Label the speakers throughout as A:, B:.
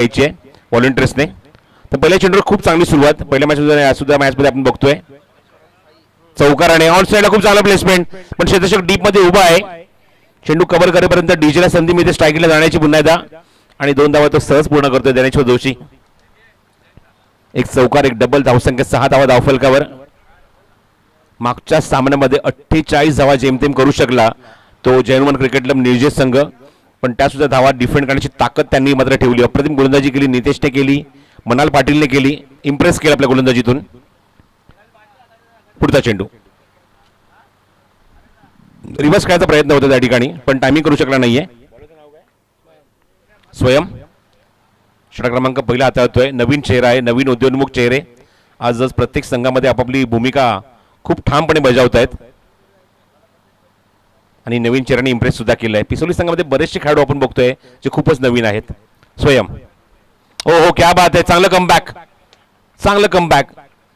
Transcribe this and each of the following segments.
A: घ्यायची आहे व्हॉलंटियर्सने. तर पहिल्या चेंडूवर खूप चांगली सुरुवात पहिल्या मॅचमध्ये आपण बघतोय. चौकार आणि ऑन साईडला खूप चांगला प्लेसमेंट, पण क्षेत्ररक्षक डीप मध्ये उभा आहे. चेंडू कव्हर करेपर्यंत डीजेला संधी मिळते स्ट्राईकला जाण्याची पुन्हा एकदा, आणि 2 धावा तो सहज पूर्ण करतोय ज्ञानेश्वर जोशी. एक चौकार, एक डबल, धावसंख्या 6 धावा धावफलकावर. मागच्या सामन्यामध्ये 48 धावा जेमतेम करू शकला तो जयनुमन क्रिकेट क्लब निर्जेश संघ, पण त्यासुद्धा धावा डिफेंड करण्याची ताकद त्यांनी मात्र ठेवली. अप्रतिम गोलंदाजी केली, नितेशने केली, मनाल पाटीलने केली, इम्प्रेस केलं आपल्या गोलंदाजीतून. पुढचा चेंडू रिव्हर्स खेळायचा प्रयत्न होता त्या ठिकाणी, पण टायमिंग करू शकला नाहीये. स्वयं षटक क्रमांक पहिला हाताळतोय. नवीन चेहरा आहे, नवीन उद्योन्मुख चेहरे आजच प्रत्येक संघामध्ये आपापली भूमिका खूप ठामपणे बजावत आहेत, आणि नवीन चेहऱ्याने इम्प्रेस सुद्धा केलं आहे. पिसोली संघामध्ये बरेचसे खेळाडू आपण बघतोय जे खूपच नवीन आहेत. स्वयं हो क्या बात आहे, चांगलं कमबॅक, चांगलं कमबॅक.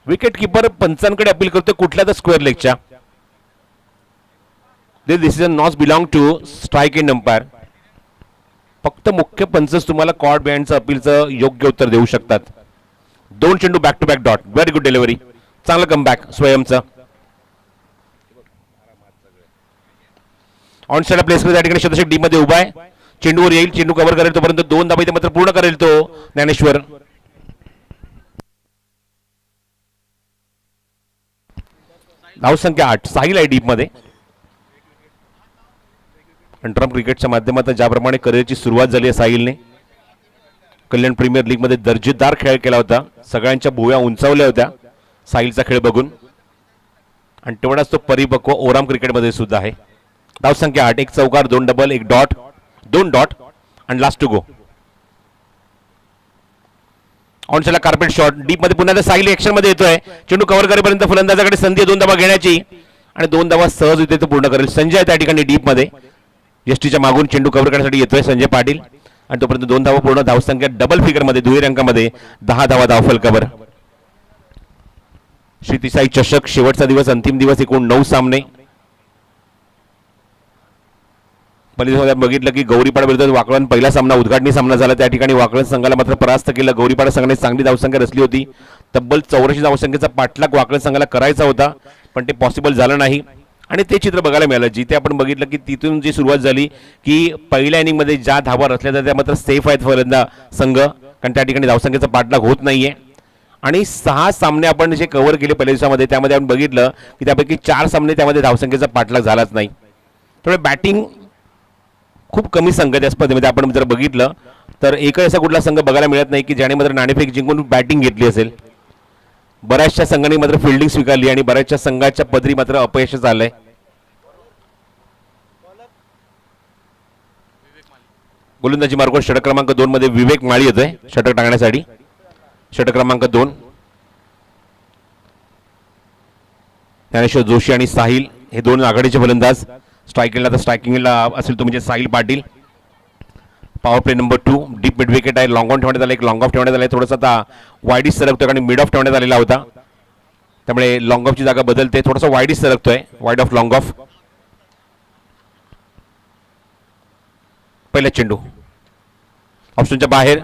A: विकेट किपर पंचांकडे अपील करतोय कुठल्या तर स्क्वेअर लेगच्या. This decision not belong to strike in umpire. फक्त मुख्य पंचच तुम्हाला कॉर्ड बिहाइंडचं अपीलचं योग्य उत्तर देऊ शकतात. 2 चेंडू back to back dot. Very good delivery, चांगलं कमबॅक स्वयंचं. ऑन साईडला प्लेस त्या ठिकाणी क्षेत्ररक्षक डी मध्ये उभा आहे. चेंडूवर येईल, चेंडू कव्हर करेल तोपर्यंत 2 धावा मात्र पूर्ण करेल तो ज्ञानेश्वर. धावसंख्या 8. साहिल आहे डीप मध्ये. अंतरम क्रिकेटच्या माध्यमातून ज्याप्रमाणे करिअरची सुरुवात झाली आहे साहिलने, कल्याण प्रीमियर लीग मध्ये दर्जेदार खेळ केला होता, सगळ्यांच्या भुवया उंचावल्या होत्या साहिलचा खेळ बघून, आणि तेवढाच तो परिपक्व ओराम क्रिकेटमध्ये सुद्धा आहे. धावसंख्या 8. एक चौकार, 2 डबल, 1 डॉट, 2 डॉट आणि लास्ट टू गो. ऑनसाईडला कार्पेट शॉट डीप मध्ये पुन्हा साहिल ऍक्शन मध्ये येतोय. चेंडू कव्हर करेपर्यंत फलंदाजाकडे संधी आहे 2 धावा घेण्याची, आणि 2 धावा सहज येते तो पूर्ण करेल. संजय त्या ठिकाणी डीप मध्ये एसटीच्या मागून चेंडू कव्हर करण्यासाठी येतोय संजय पाटील, आणि तोपर्यंत 2 धावा पूर्ण. धावसंख्या डबल फिगर मध्ये दुहेरी अंकामध्ये 10 धावा धावफलकावर. श्री तिसाई चषक शेवटचा दिवस, अंतिम दिवस, एकूण 9 सामने. पहिल्या बघितलं की गौरीपाडा विरुद्ध वाकळण पहिला सामना उद्घाटनी सामना झाला. त्या ठिकाणी वाकळण संघाला मात्र परास्त केलं. गौरीपाडा संघाने चांगली धावसंख्या रचली होती. तब्बल 84 धावसंख्येचा पाठलाग वाकळण संघाला करायचा होता, पण ते पॉसिबल झालं नाही. आणि ते चित्र बघायला मिळालं जिथे आपण बघितलं की तिथून जी सुरुवात झाली की पहिल्या इनिंगमध्ये ज्या धावा रचल्या जातात त्या मात्र सेफ आहेत फलंदाज संघ, कारण त्या ठिकाणी धावसंख्येचा पाठलाग होत नाहीये. आणि 6 सामने आपण जे कव्हर केले पहिल्या दिवसामध्ये त्यामध्ये आपण बघितलं की त्यापैकी 4 सामने त्यामध्ये धावसंख्येचा पाठलाग झालाच नाही. त्यामुळे बॅटिंग खूप कमी संघ त्या स्पर्धेमध्ये आपण जर बघितलं तर एकही असा कुठला संघ बघायला मिळत नाही की ज्याने मात्र नाणेफेक जिंकून बॅटिंग घेतली असेल. बऱ्याचशा संघांनी मात्र फिल्डिंग स्वीकारली आणि बऱ्याचशा संघाच्या पदरी मात्र अपयश आलंय. गोलंदाजी मार्गावर षटक क्रमांक 2 मध्ये विवेक माळी येतोय षटक टाकण्यासाठी. षटक क्रमांक 2 ज्ञानेश्वर जोशी आणि साहिल हे 2 आघाडीचे फलंदाज. स्ट्रायकिंगला असेल तो म्हणजे Sahil Patil. Power play number 2 deep mid wicket आहे. लॉंग ऑन ठेवण्यात आलं, एक लॉंग ऑफ ठेवण्यात आलं. थोडासा आता वाईडीस सरकतोय आणि मिड ऑफ ठेवण्यात आलेला होता, त्यामुळे लॉंग ऑफची जागा बदलते. थोडासा वाईडीस सरकतोय, वाईड ऑफ लॉंग ऑफ. पहिला चेंडू ऑप्शनच्या बाहेर,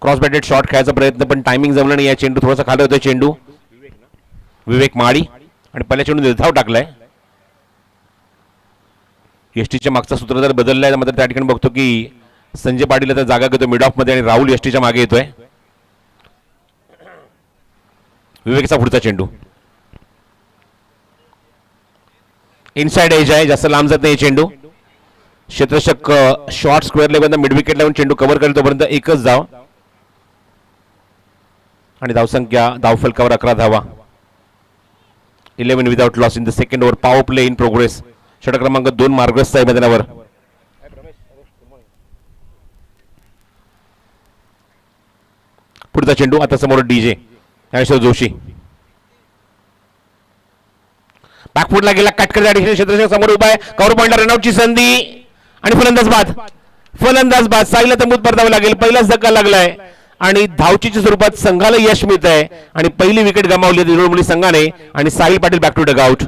A: क्रॉस बॅटेड शॉट खेळायचा प्रयत्न, पण टायमिंग जमलं नाही. या चेंडू थोडासा खाली होतोय. चेंडू विवेक माळी, आणि पहिल्या चेंडू निर्धाव टाकलाय. एसटीच्या मागचा सूत्रधार बदललाय, मात्र त्या ठिकाणी बघतो की संजय पाटील आता जागा घेतो मिड ऑफ मध्ये आणि राहुल एसटीच्या मागे येतोय. विवेकचा पुढचा चेंडू इनसाइड एज आहे, जास्त लांब जात नाही चेंडू. क्षेत्ररक्षक short square level mid wicket लावून चेंडू कव्हर करेल तोपर्यंत एकच धाव, आणि धावसंख्या धावफलकावर 11 धावा. 11 without loss in the second over. Power play in progress. षटक क्रमांक 2 मार्गस्थ आहे मैदानावर. पुढचा चेंडू आता समोर डीजे ज्ञानेश्वर जोशी. बॅकफुटला गेला, कटकर त्या ठिकाणी क्षेत्ररक्षक समोर उभा आहे. कव्हर पॉइंटला रनआउटची संधी आणि फलंदाज बाद. साईला तंबूत परतावे लागेल. पहिलाच धक्का लागलाय आणि धावचीच्या स्वरूपात संघाला यश मिळत आहे, आणि पहिली विकेट गमावली दिरोडमुली संघाने, आणि Sahil Patil back to dugout.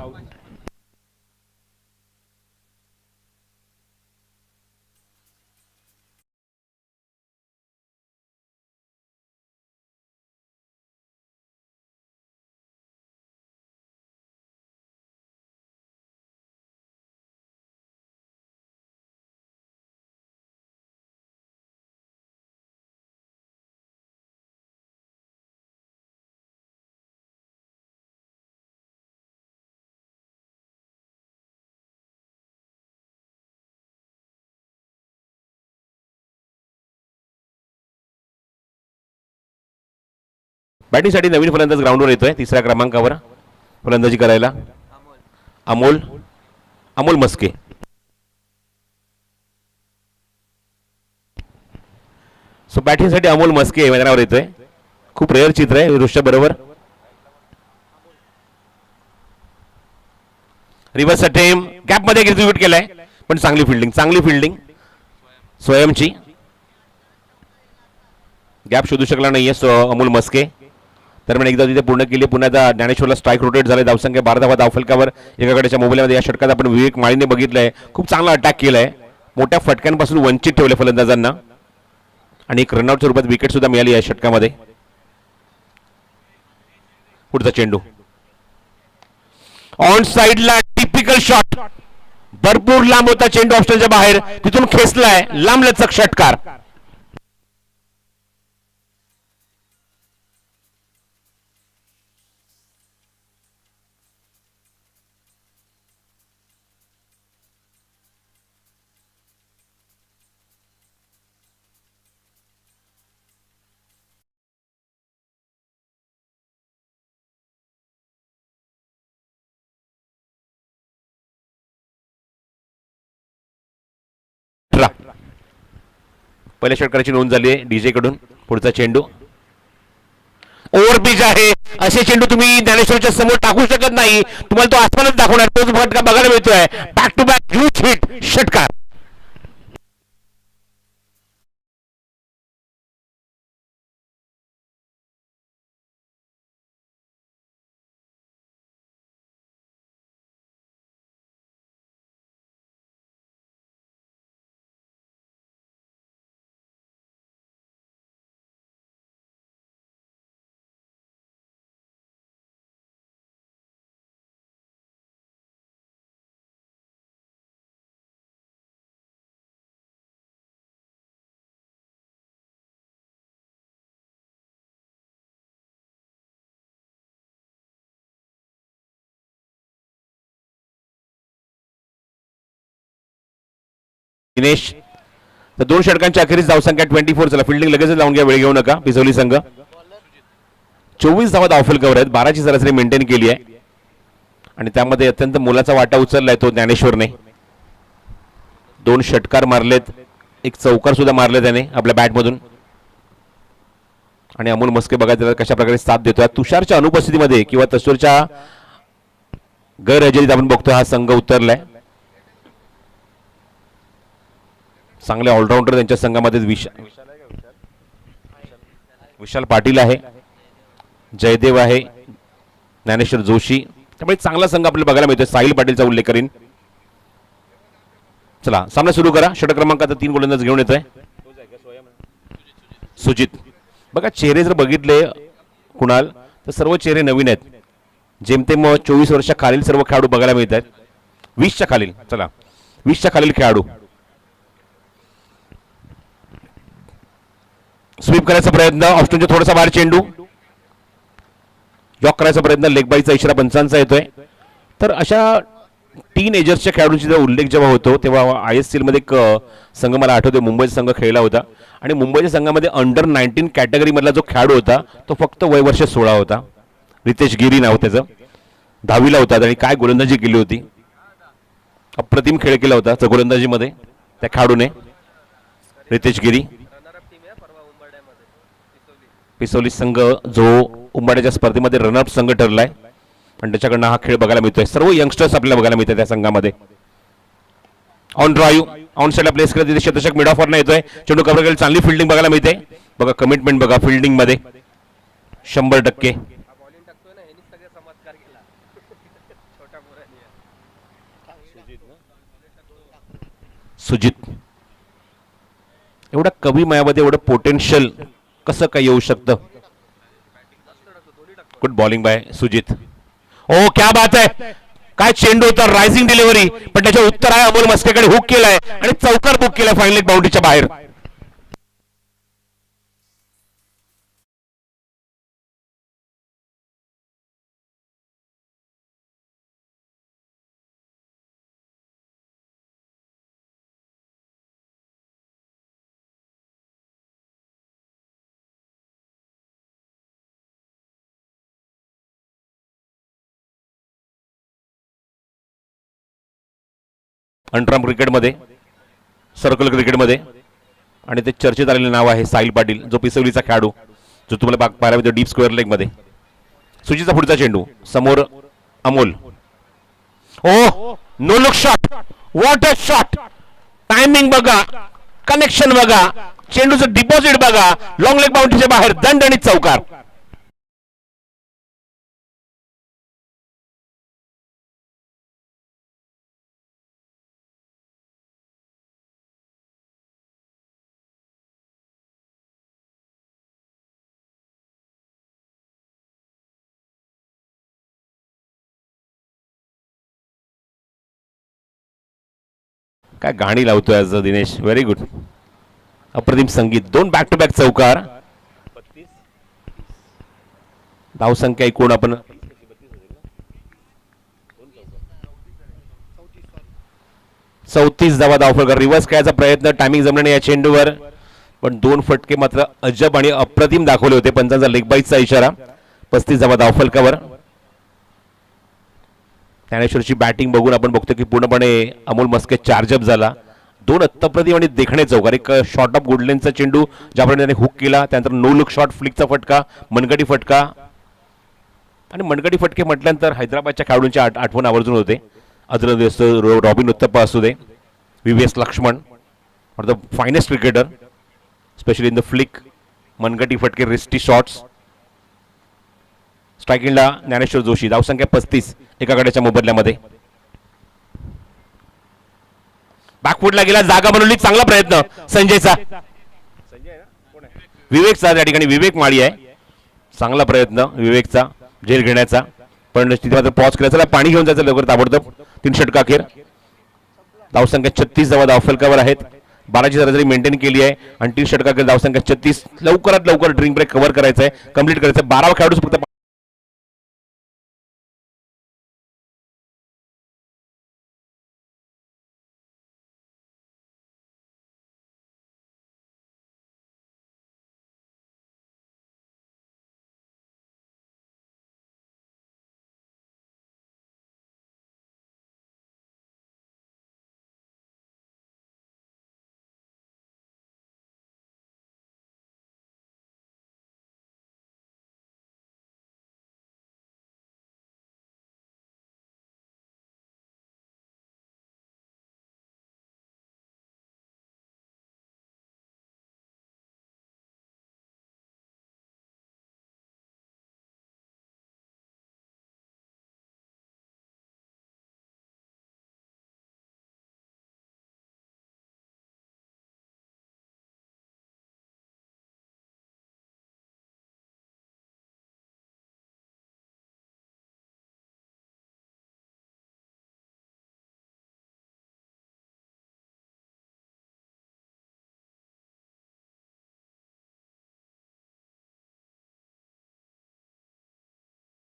A: बॅटिंगसाठी नवीन फलंदाज ग्राउंडवर येतोय तिसऱ्या क्रमांकावर फलंदाजी करायला अमोल अमोल मस्के. सो बॅटिंगसाठी अमोल मस्के मैदानावर येतोय. खूप रेअर चित्र आहे ऋषभ बरोबर. रिव्हर्स अटेम्प्ट गॅप मध्ये एक्झिक्यूट केलाय पण चांगली फिल्डिंग स्वयंची. गॅप शोधू शकला नाहीये अमोल मस्के. दरम्यान एकदा तिथे पूर्ण केली. पुन्हा ज्ञानेश्वरला स्ट्राईक रोटेट झाले. धावसंख्या 12 धावा धावफलकावर एकाकडेच्या मोबाईलमध्ये. या षटकात आपण विवेक माळीने बघितलंय खूप चांगला अटॅक केलाय. मोठ्या फटक्यांपासून वंचित ठेवले फलंदाजांना आणि एक रनआउटच्या रूपात विकेट सुद्धा मिळाली या षटकामध्ये. पुढचा चेंडू ऑन साइडला टिपिकल शॉट. भरपूर लांब होता चेंडू ऑप्शनच्या बाहेर. तिथून खेचलाय लांब लचक षटकार. पहिल्या षटकाराची नोंद झाली आहे डीजे कडून. पुढचा चेंडू ओव्हरपिच आहे. असे चेंडू तुम्ही ज्ञानेश्वरच्या समोर टाकू शकत नाही. तुम्हाला तो आसमानच दाखवणार. तोच फटका बघायला मिळतोय. Back to back huge hit षटकार. दिनेश तर 2 षटकांच्या अखेरीस धावसंख्या 24. चला फिल्डिंग लगेच लावून घ्या. वेळ घेऊ नका. पिसवली संघ 24 धावा धावफलकावर आहेत. 12ची सरासरी मेंटेन केली आहे आणि त्यामध्ये अत्यंत मोलाचा वाटा उचललाय तो ज्ञानेश्वरने. 2 षटकार मारलेत. एक चौकार सुद्धा मारले त्याने आपल्या बॅटमधून. आणि अमोल मस्के बघा त्याला कशा प्रकारे साथ देतोय. तुषारच्या अनुपस्थितीमध्ये किंवा तस्वीरच्या गैरहजेरीत आपण बघतोय हा संघ उतरलाय. चांगले ऑलराऊंडर त्यांच्या संघामध्ये विशाल पाटील आहे, जयदेव आहे, ज्ञानेश्वर जोशी. त्यामुळे चांगला संघ आपल्याला बघायला मिळतोय. साहिल पाटीलचा उल्लेख करीन. चला सामना सुरू करा. षटक क्रमांक आता 3 गोलंदाज घेऊन येतोय सुजित. बघा चेहरे जर बघितले कुणाल तर सर्व चेहरे नवीन आहेत. जेमतेम 24 वर्षा खालील सर्व खेळाडू बघायला मिळत आहेत. 20च्या खालील. चला 20च्या खालील खेळाडू. स्वीप करायचा प्रयत्न. ऑस्ट्रेलिया थोडासा बाहेर चेंडू. जॉक करायचा प्रयत्न. लेग बाईचा इशारा पंचांचा येतोय. तर अशा टीन एजर्सच्या खेळाडूंचा जेव्हा उल्लेख जेव्हा होतो तेव्हा ISL मध्ये एक संघ मला आठवतोय मुंबईचा संघ खेळला होता आणि मुंबईच्या संघामध्ये अंडर 19 कॅटेगरी मधला जो खेळाडू होता तो फक्त वय वर्ष 16 होता. रितेश गिरी नाव त्याचं. 10वीला होता आणि काय गोलंदाजी केली होती. अप्रतिम खेळ केला होता गोलंदाजीमध्ये त्या खेळाडूने रितेश गिरी. पिसोली संघ जो उंबाड्याच्या स्पर्धेमध्ये रनअप संघ ठरलाय आणि त्याच्याकडनं हा खेळ बघायला मिळतोय. सर्व यंगस्टर्स आपल्याला बघायला मिळतात त्या संघामध्ये. ऑन ड्राईव्ह ऑन साइडला प्लेस करत तिथे शतशक मिड ऑफरला येतोय. चेंडू कव्हर केला. चांगली फिल्डिंग बघायला मिळते. बघा कमिटमेंट बघा फिल्डिंग मध्ये 100%. सुजित एवढा कमी वयामध्ये एवढं पोटेन्शियल कसं काय येऊ शकतं. Good bowling by Sujit. ओ क्या बात आहे. काय चेंडू होता. रायझिंग डिलिव्हरी पण त्याचे उत्तर आहे अमोल मस्केकडे. हुक केलाय आणि चौकार बुक केलाय फायनल बाउंड्रीच्या बाहेर. अंटराम क्रिकेटमध्ये, सर्कल क्रिकेटमध्ये, आणि ते चर्चेत आलेलं नाव आहे साहिल पाटील, जो पिसवलीचा खेळाडू, जो तुम्हाला पाहायला मिळतो डीप स्क्वेअर लेगमध्ये. सुचीचा पुढचा चेंडू समोर Amol. Oh no look shot, what a shot. Timing बघा, कनेक्शन बघा, चेंडूचं डिपॉझिट बघा, लॉंग लेग बाउंड्रीच्या बाहेर दणदणीत चौकार. काय गाणी लावतोय आज दिनेश, व्हेरी गुड. अप्रतिम संगीत. 2 बॅक टू बॅक चौकार. धावसंख्या एकूण आपण 34 धावा धावफलक. रिव्हर्स खेळायचा प्रयत्न, टायमिंग जमलं नाही या चेंडूवर, पण 2 फटके मात्र अजब आणि अप्रतिम दाखवले होते. पंचांचा लेग बाईटचा इशारा. 35 धावा धावफलकावर. ज्ञानेश्वरची बॅटिंग बघून आपण बघतो की पूर्णपणे अमोल मस्के चार्जअप झाला. 2 अप्रतिम आणि देखणे चौकार. एक शॉर्ट ऑफ गुडलेनचा चेंडू ज्याप्रमाणे त्याने हुक केला, त्यानंतर नो लुक शॉट फ्लिकचा फटका, मनगटी फटका. आणि मनगटी फटके म्हटल्यानंतर हैदराबादच्या खेळाडूंची आठवण आवर्जून होते. अजून रॉबिन उत्तप्पा असू दे, व्हीव्हीएस लक्ष्मण, और the finest cricketer specially in the flick. मनगटी फटके, रिस्टी शॉट्स. स्ट्रायकिंगला ज्ञानेश्वर जोशी. धावसंख्या 35 एका गड्याच्या मोबदल्यामध्ये. बॅकफुटला गेला, जागा बनवली, चांगला प्रयत्न संजयचा. विवेकचा त्या ठिकाणी, विवेक माळी आहे. चांगला प्रयत्न विवेकचा झेल घेण्याचा, पण तिथे मात्र पॉज केला. चला पाणी घेऊन जायचं लवकर ताबडतोब. 3 षटका अखेर. धावसंख्या 36 धावा धावफलकावर आहेत. 12ची सरासरी मेंटेन केली आहे आणि 3 षटका अखेर धावसंख्या 36. लवकरात लवकर ड्रिंक ब्रेक कव्हर करायचा आहे, कंप्लीट करायचं आहे. 12 खेळाडू फक्त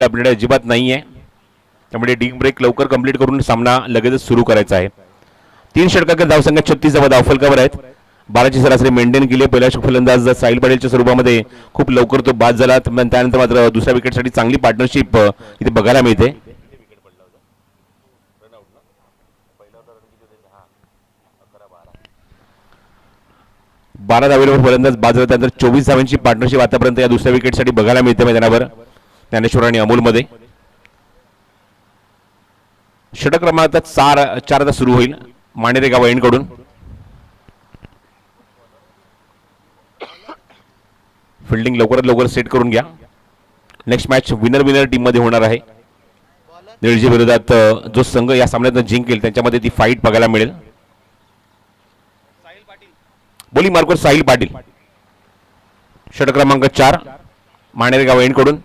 A: अपडेट अजिबात नाही आहे. त्यामुळे ड्रिंक ब्रेक लवकर कंप्लीट करून सामना लगेचच सुरू करायचा आहे. 3 षटकांच्या धावसंख्या 36 धावा धावफलकावर आहेत. 12ची सरासरी मेंटेन केली आहे. पहिला फलंदाज साहिल पाटीलच्या स्वरूपामध्ये खूप लवकर तो बाद झाला. त्यानंतर मात्र दुसऱ्या विकेटसाठी चांगली पार्टनरशिप इथे बघायला मिळते. बारा धावेवर फलंदाज बाद झाला. त्यानंतर 24 धावांची पार्टनरशिप आतापर्यंत या दुसऱ्या विकेटसाठी बघायला मिळते मैदानावर ज्ञानेश्वर आणि अमोलमध्ये. षटक क्रमांक 4 सुरू होईल मानेरे गाव एंडकडून. फिल्डिंग लवकरात लवकर सेट करून घ्या. नेक्स्ट मॅच विनर टीम मध्ये होणार आहे. निळजी विरोधात जो संघ या सामन्यात जिंकेल त्यांच्यामध्ये ती फाईट बघायला मिळेल. बोली मार्कवर साहिल पाटील. षटक क्रमांक 4 मानेरे गाव एंडकडून.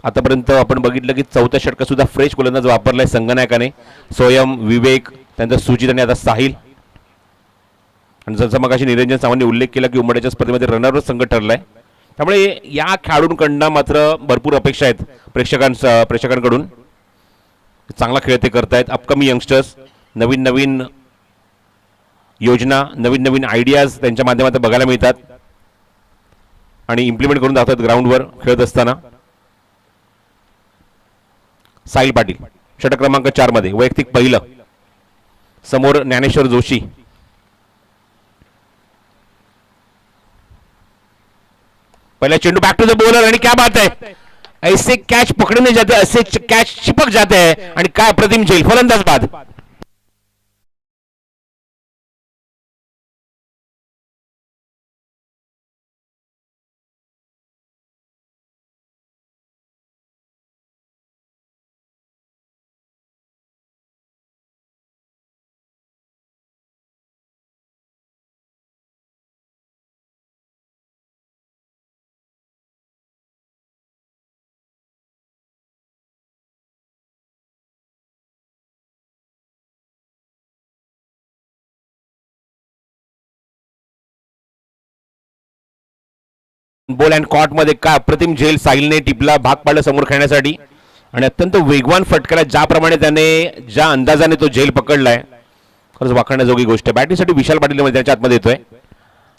A: आतापर्यंत आपण बघितलं की चौथ्या षटकात सुद्धा फ्रेश गोलंदाज वापरलाय संगनायकाने. स्वयं, विवेक, त्यानंतर सुजित आणि आता साहिल. आणि जसं मगाशी निरंजन सावंतने उल्लेख केला की उंबरठ्याच्या स्पर्धेमध्ये रनरवर संघ ठरलाय. त्यामुळे या खेळाडूंकडनं मात्र भरपूर अपेक्षा आहेत प्रेक्षकांकडून. चांगला खेळ ते करतायत. अपकमिंग यंगस्टर्स, नवीन नवीन योजना, नवीन नवीन आयडियाज त्यांच्या माध्यमातून बघायला मिळतात आणि इम्प्लिमेंट करून दाखवतात ग्राउंडवर खेळत असताना. साहिल पाटील षटक क्रमांक 4 मध्ये वैयक्तिक पहिलं. समोर ज्ञानेश्वर जोशी. पहला चेंडू बैक टू द बॉलर आणि क्या बात है, ऐसे कैच पकड़े नहीं जाते, ऐसे कैच चिपक जाते हैं आणि काय अप्रतिम झेल. फलंदाज बाद. बॉल अँड कॉट मध्ये काय अप्रतिम झेल साहिलने टिपला, भाग पाडला समोर खेळण्यासाठी आणि अत्यंत वेगवान फटकाला ज्याप्रमाणे त्याने ज्या अंदाजाने तो झेल पकडलाय, खरंच वाखाणण्याजोगी गोष्ट आहे. बॅटिंगसाठी विशाल पाटील मैदानाच्या आतमध्ये येतोय.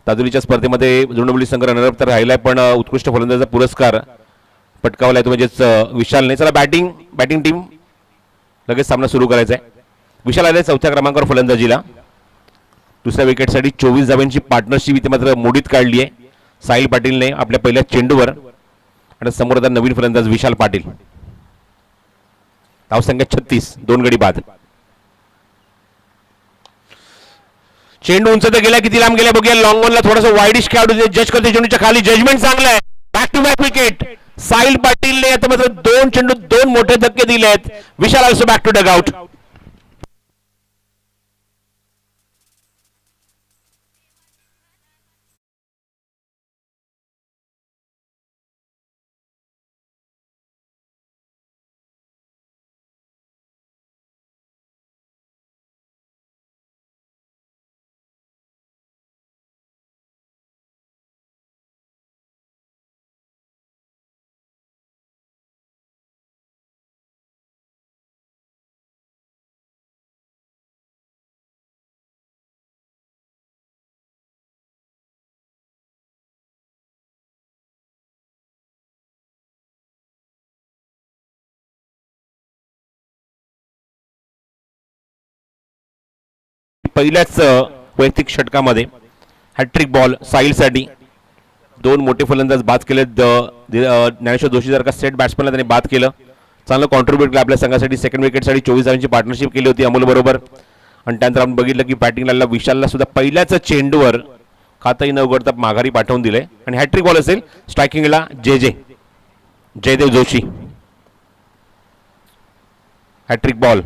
A: दादुलीच्या स्पर्धेमध्ये जुळणबुली संघ रनरअप तर राहिलाय, पण उत्कृष्ट फलंदाजाचा पुरस्कार पटकावलाय तो म्हणजेच विशालने. चला बॅटिंग टीम लगेच सामना सुरू करायचा आहे. विशाल आले चौथ्या क्रमांकावर फलंदाजीला. दुसऱ्या विकेटसाठी 24 धावांची पार्टनरशिप इथे मात्र मोडीत काढली आहे साहिल पाटीलने आपल्या पहिल्या चेंडूवर आणि समोर आता नवीन फलंदाज विशाल पाटील. धावसंख्या 36, 2 गडी बाद. चेंडू उंच तर गेला, किती लांब गेला बघूया. लॉंग ऑनला थोडासा वाईडिश खेळाडू जज करते, चेंडूच्या खाली जजमेंट चांगलं आहे. Back to back wicket Sahil पाटीलने आता मात्र 2 चेंडू 2 मोठे धक्के दिले आहेत. Vishal also back to dugout. पहिल्याच वैयक्तिक षटकामध्ये हॅट्रिक बॉल साहिलसाठी. 2 मोठे फलंदाज बाद केले. ज्ञानेश्वर जोशी सारखा सेट बॅट्समॅनला त्याने बाद केलं. चांगलं कॉन्ट्रीब्यूट केलं आपल्या संघासाठी. सेकंड विकेटसाठी 24 धावांची पार्टनरशिप केली होती अमोल बरोबर. आणि त्यानंतर आपण बघितलं की बॅटिंगला विशालला सुद्धा पहिल्याच चेंडूवर खातही न उघडता माघारी पाठवून दिले. आणि हॅट्रिक बॉल असेल. स्ट्रायकिंगला Jaydev Joshi. Hattrick ball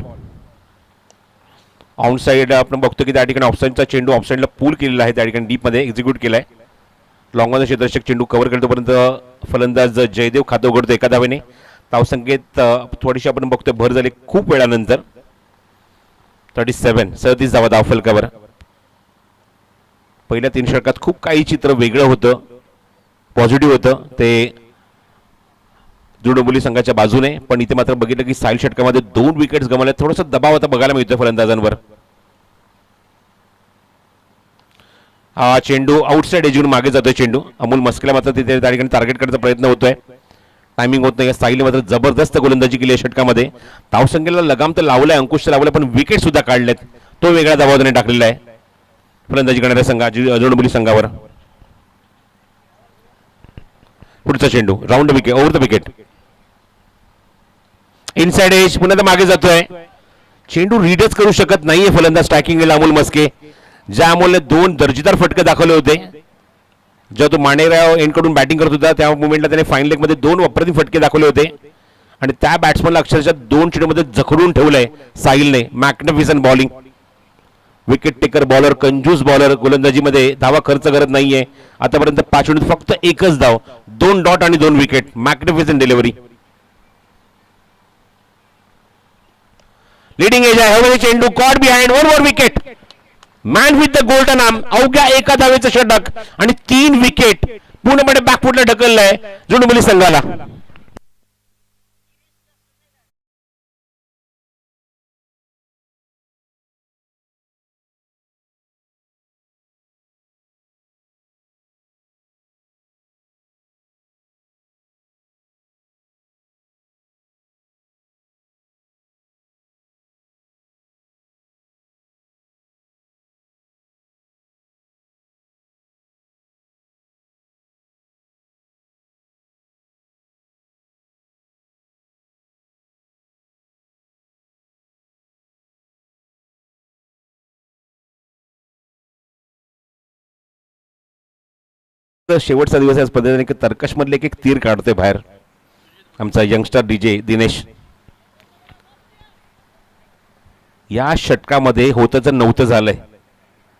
A: onside आपण बघतो की त्या ठिकाणी ऑफसाईडचा चेंडू ऑफसाईडला पूल केलेला आहे, त्या ठिकाणी डीपमध्ये एक्झिक्यूट केलाय. लॉंगॉनचा क्षेत्ररक्षक चेंडू कव्हर करतोपर्यंत फलंदाज जयदेव खातं उघडतो एका धावेने. धावसंख्येत थोडीशी आपण बघतोय भर झाली खूप वेळानंतर. 37 धावा धावफलकावर. पहिल्या 3 षटकात खूप काही चित्र वेगळं होतं, पॉझिटिव्ह होतं ते जुळणबुली संघाच्या बाजूने. पण इथे मात्र बघितलं की साहिल षटकामध्ये 2 विकेट्स गमावल्या. थोडासा दबाव आता बघायला मिळतोय फलंदाजांवर. हा चेंडू आउटसाइड एजून मागे जातोय चेंडू. अमोल मस्केला मात्र तिथे त्या ठिकाणी टार्गेट करण्याचा प्रयत्न होतोय, टायमिंग होत नाही. साहिलने मात्र जबरदस्त गोलंदाजी केली आहे षटकामध्ये. धावसंख्येला लगाम तर लावलाय, अंकुश लावलाय, पण विकेट सुद्धा काढलेत. तो वेगळा दबाव त्याने टाकलेला आहे फलंदाजी करणाऱ्या जुळणबुली संघावर. पुढचा चेंडू round wicket, over the wicket, inside edge, पुन्हा मागे जातोय. चेंडू रीडच करू शकत नाहीये फलंदाज स्ट्रायकिंगला अमोल मस्के. ज्या अमोलने 2 दर्जेदार फटके दाखवले होते जेव्हा तो मानेराव एंडकडून बॅटिंग करत होता, त्या मुवमेंटला त्याने फाईन लेगमध्ये 2 अप्रतिम फटके दाखवले होते आणि त्या बॅट्समनला अक्षरशः 2 चेंडूमध्ये जखडून ठेवलंय साहिलने. Magnificent bowling, wicket taker bowler, कंजूस बॉलर. गोलंदाजीमध्ये धावा खर्च करत नाहीये आतापर्यंत. 5 चेंडूत फक्त 1च धाव, 2 डॉट आणि 2 wicket. Magnificent delivery. Leading edge आहे, हवे चेंडू, caught behind, 1 wicket. Man with the golden arm. अवघ्या 1 धावेचं षटक आणि 3 विकेट. पूर्णपणे बॅकफुटला ढकललंय जुळणबुली संघाला. शेवटचा दिवस आहे पद्धतीने की तर्कशमधले एक तीर काढतोय बाहेर आमचा यंगस्टर डीजे दिनेश. या षटकामध्ये होतं तर नव्हतं झालंय.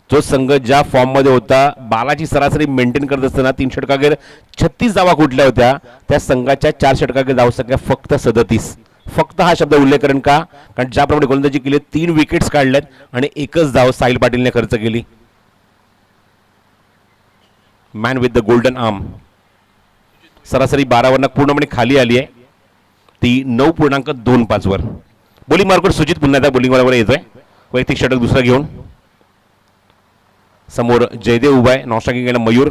A: जो संघ ज्या फॉर्म मध्ये होता, बालाची सरासरी मेंटेन करत असताना 3 षटकाखेर 36 धावा कुठल्या होत्या, त्या संघाच्या 4 षटकाखेर धावसंख्या फक्त 37. फक्त हा शब्द उल्लेख करेन का, कारण ज्याप्रमाणे गोलंदाजी केली 3 विकेट्स काढल्यात आणि एकच धाव साहिल पाटीलने खर्च केली. Man with the golden arm. सरासरी 12 वरनं पूर्णपणे खाली आली आहे, ती 9.25 वर. बॉलिंग मार्कवर सुजित पुन्हा त्या बॉलिंग वर येतोय वैयक्तिक षटक दुसरा घेऊन. समोर जयदेव उभा आहे, नॉस्ट्रायकिंग केला मयूर.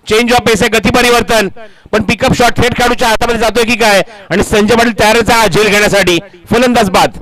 A: चेंज ऑफ पेस आहे, गती परिवर्तन, पण पिकअप शॉट थेट खेळाडूच्या हातामध्ये जातोय की काय, आणि संजय पाटील तयारच आहे झेल घेण्यासाठी. फलंदाज बाद.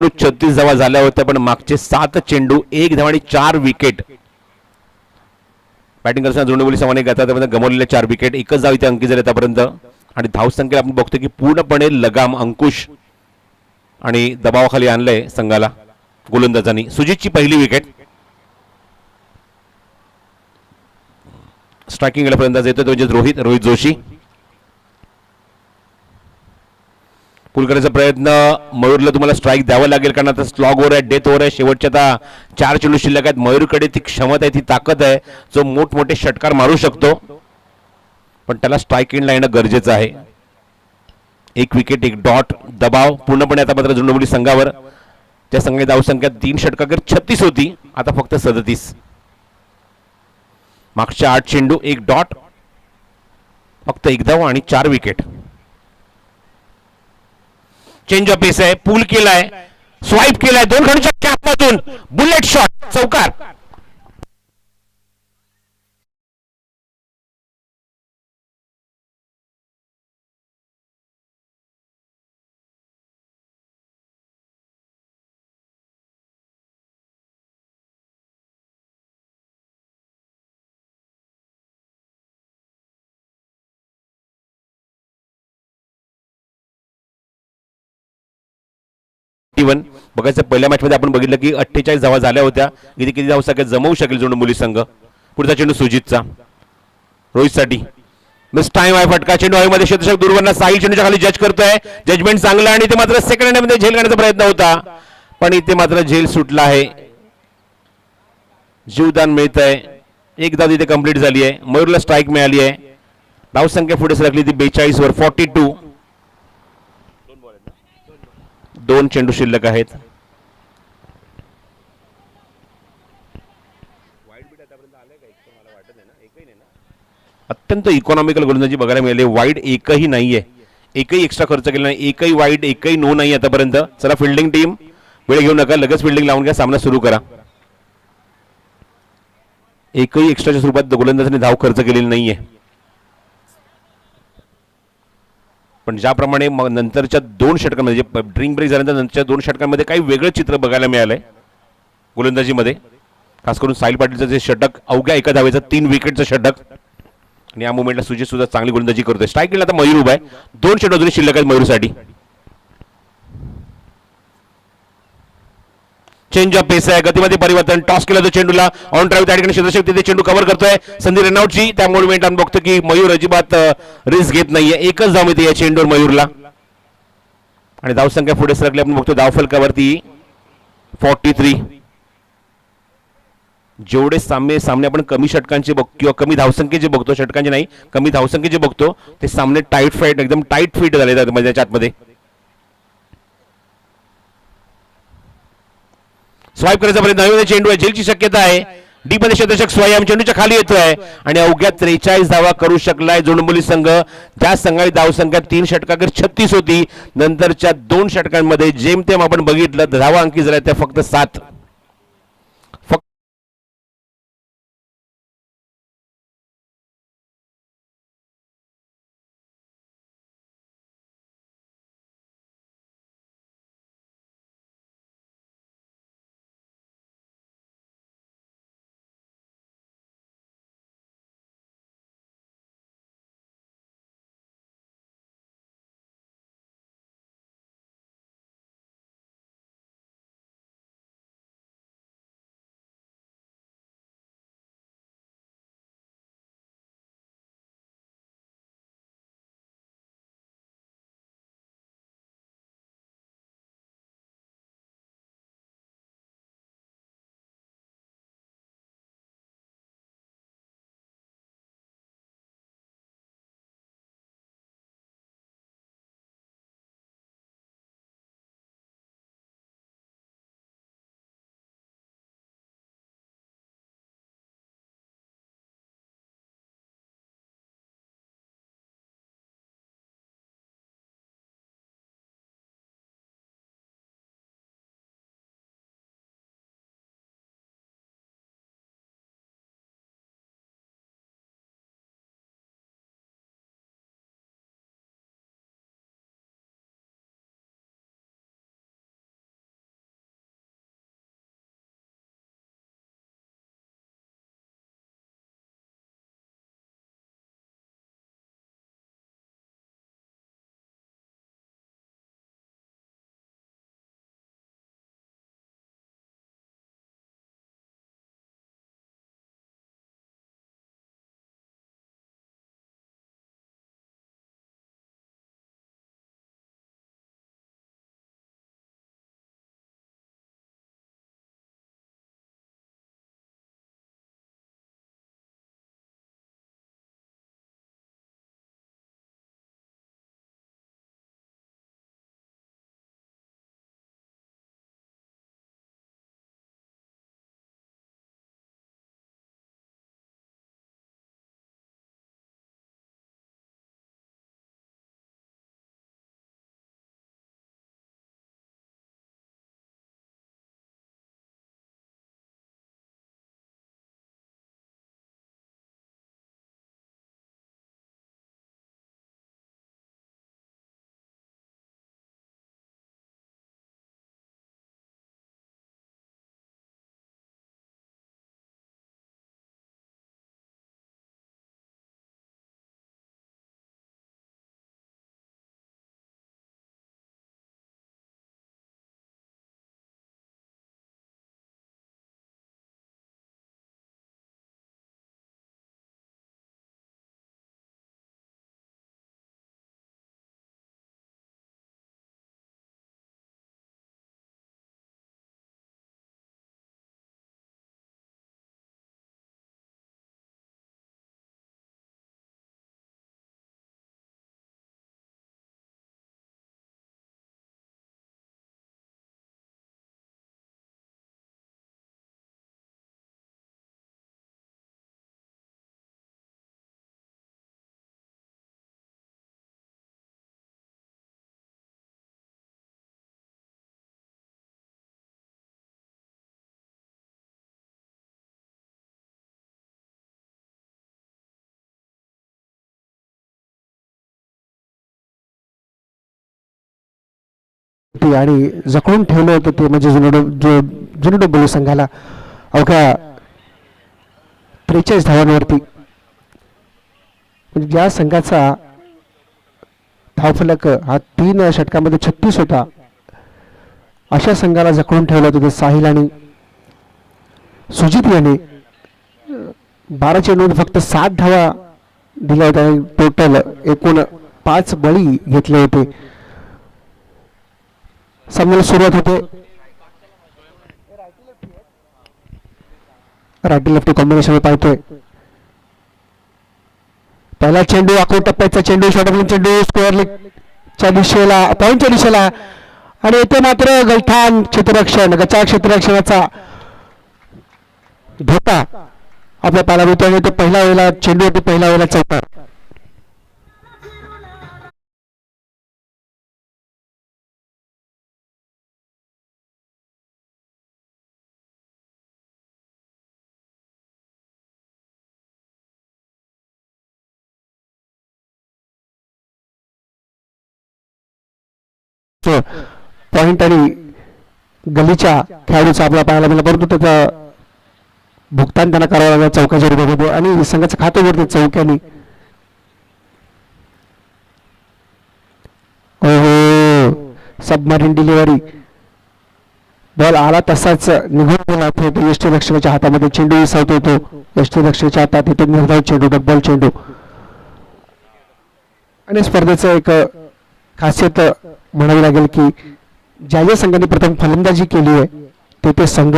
A: तो 36 धावा झाल्या होत्या, पण मागचे 7 चेंडू 1 धाव आणि 4 विकेट. बॅटिंग करताना जोंडेबोली सामने घेतात गमावलेल्या 4 विकेट, एकच धाव इथे अंकित झाले आतापर्यंत. आणि धावसंख्या आपण बघतो की पूर्णपणे लगाम अंकुश आणि दबावाखाली आणलंय संघाला गोलंदाजांनी. सुजितची पहिली विकेट. स्ट्रायकिंगला फलंदाज येतो म्हणजे रोहित जोशी. पुल करायचा प्रयत्न, मयूरला तुम्हाला स्ट्राईक द्यावा लागेल कारण आता स्लॉग ओव्हर आहे, डेथ ओव्हर आहे, शेवटच्या आता 4 चेंडू शिल्लक आहेत. मयूरकडे ती क्षमता आहे, ती ताकद आहे, जो मोठमोठे षटकार मारू शकतो, पण त्याला स्ट्राईक एंडला येणं गरजेचं आहे. 1 विकेट 1 डॉट. दबाव पूर्णपणे आता मात्र जोंडेबोली संघावर. त्या संघाची धावसंख्या 3 षटकाखेर 36 होती, आता फक्त 37. मागच्या 8 चेंडू 1 डॉट, फक्त 1 धाव आणि 4 विकेट. चेंज ऑफ पेस आहे, पूल केलाय, स्वाईप केलाय, 2 खेळाडूच्या कॅपमधून बुलेट शॉट, चौकार. बघायचं पहिल्या मॅच मध्ये आपण बघितलं की 48 धावा झाल्या होत्या. इथे किती धावसंख्या जमवू शकेल जोंडेबोली संघ. पुढचा चेंडू सुजितचा, रोहितसाठी मिस टाइम आहे, फटका. चेंडू हवेमध्ये क्षेत्ररक्षक दूरवरनं साहिल चेंडूच्या खाली जज करतोय, जजमेंट चांगलं, आणि ते मात्र सेकंड मध्ये झेल करण्याचा प्रयत्न होता, पण इथे मात्र झेल सुटला आहे. जीवदान मिळत आहे, 1 धाव इथे कंप्लीट झाली आहे. मयूरला स्ट्राईक मिळाली आहे. धावसंख्या पुढे सरकली ती 42 वर. 42. 2 चेंडू शिल्लक आहेत. अत्यंत इकॉनॉमिकल गोलंदाजी बघायला मिळाली. वाईड एकही नाहीये, एकही एक्स्ट्रा खर्च केला नाही, एकही वाईड एकही नो नाही आतापर्यंत. चला फिल्डिंग टीम, वेळ घेऊ नका, लगेच फिल्डिंग लावून घ्या, सामना सुरू करा. एकही एक्स्ट्राच्या स्वरूपात गोलंदाजाने धाव खर्च केलेली नाहीये, पण ज्याप्रमाणे नंतरच्या 2 षटकांमध्ये ड्रिंक ब्रेक झाल्यानंतर नंतरच्या 2 षटकांमध्ये काही वेगळं चित्र बघायला मिळालंय गोलंदाजीमध्ये. खास करून साहिल पाटीलचं जे षटक, अवघ्या 1 धावेचं 3 विकेटचं षटक, आणि या मुवमेंटला सुजित सुद्धा चांगली गोलंदाजी करतोय. स्ट्राईक केला आता मयूर उभा आहे. 2 चेंडू अजून शिल्लक आहेत मयूरसाठी. चेंज ऑफ पेस आहे, गतीमध्ये परिवर्तन, टॉस केला तो चेंडूला, ऑन ड्राईव्ह त्या ठिकाणी क्षेत्ररक्षक तिथे चेंडू कव्हर करतोय. संधी रनआउटची, त्या मुवमेंट आपण बघतो की मयूर अजिबात रिस्क घेत नाहीये. एकच धाव मिळते या चेंडूवर मयूरला, आणि धावसंख्या पुढे सरकली आपण बघतो धावफलकावरती 43. जेवढे सामने आपण कमी षटकांचे बघतो किंवा कमी धावसंख्येचे बघतो, षटकांचे नाही, कमी धावसंख्येचे बघतो, ते सामने टाईट फाईट, एकदम टाईट फिट झाले त्याच्या आतमध्ये. स्वाईप करायचा प्रयत्न, चेंडू आहे, झेलची शक्यता आहे, डी मध्ये क्षेत्ररक्षक स्वयं चेंडूच्या खाली येतोय आणि अवघ्या 43 धावा करू शकलाय जोडुंबोली संघ. त्या संघाची धावसंख्या 3 षटकांवर 36 होती. नंतरच्या 2 षटकांमध्ये जेमतेम आपण बघितलं धावा अंकी झाल्या त्या फक्त 7.
B: आणि जखडून ठेवलं होतं ते म्हणजे जुने डोंबिवली संघाला अवघ्या 43 धावांवरती. म्हणजे ज्या संघाचा धावफलक हा 3 षटकामध्ये 36 होता अशा संघाला जखडून ठेवलं होतं. साहिल आणि सुजित यांनी 12 चेंडूंमध्ये फक्त 7 धावा दिल्या होत्या आणि टोटल एकूण 5 बळी घेतले होते. सामन्याला सुरुवात होते रायटी लेफ्टी कॉम्बिनेशन पाहतोय. पहिला चेंडू आखून टप्प्याचा चेंडू शॉर्ट चेंडू स्क्वेअर लेगच्या दिशेला पॉईंटच्या दिशेला आणि येथे मात्र गलठान क्षेत्ररक्षण गचाळ क्षेत्ररक्षणाचा धोका आपल्या पाहायला मिळतो आणि तो पहिला वेळेला चेंडूवरती पहिला वेळेला चौकार. पॉइंट आणि गलीच्या खेळाडूचा आपला पाहायला मिळाला, परंतु त्याचा भुगतान त्यांना करावं लागलं चौकाच्या रूपामध्ये आणि संघाचं खातं वरती चौक्याने. सबमरीन डिलिव्हरी, बॉल आला तसाच निघून गेला थेट यष्टीरक्षकाच्या हातामध्ये. चेंडू विसावतो येतो यष्टीरक्षकाच्या हातात, येतो निर्धाव चेंडू, डबल चेंडू. आणि स्पर्धेचं एक खासियत म्हणावी लागेल की ज्या ज्या संघाने प्रथम फलंदाजी केली आहे ते संघ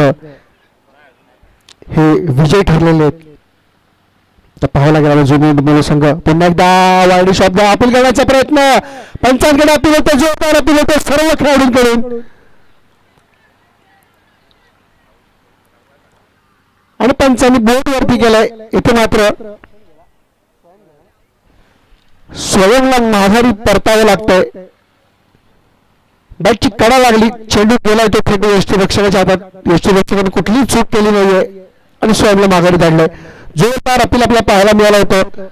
B: हे विजय ठरलेले आहेत. तर पाहावं लागेल जुनी डुंबोली संघ पुन्हा एकदा वाईड शॉट अपील करण्याचा प्रयत्न, पंचांकडे अपील होतं, जोरदार अपील होतं सर्व खेळाडूंकडून. आणि पंचांनी बोट वरती केलाय. इथे मात्र स्वयंला माघारी परतावं लागतंय. बॅटची कडा लागली, चेंडू गेलाय तो थेट यष्टीरक्षकाच्या हातात. यष्टीरक्षकाने कुठलीही चूक केली नाहीये आणि स्वयंला माघारी धाडलंय. जोरदार अपील आपल्याला पाहायला मिळालं होतं.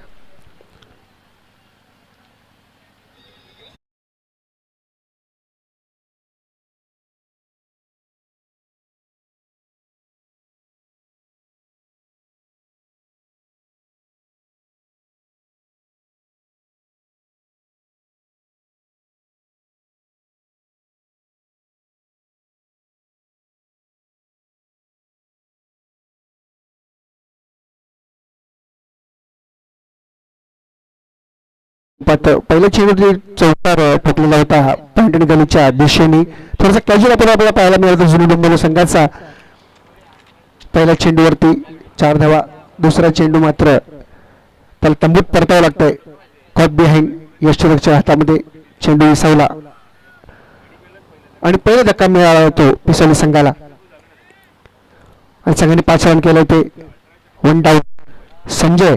B: पहिल्या चेंडू चौकार ठोकलेला होता पॉइंट आणि गलीच्या दिशेने. थोडासा कॅज्युअल आपण आपल्याला पाहायला मिळाला जुनी डोंबिवली संघाचा. पहिल्या चेंडूवरती 4 धावा, दुसरा चेंडू मात्र त्याला तंबूत परतावं लागतंय. कॉट बिहाइंड यष्टीरक्षकाच्या हातामध्ये चेंडू विसावला आणि पहिला धक्का मिळाला होतो पिसोली संघाला आणि संघाने 5 रन केले होते. 1 डाऊन. संजय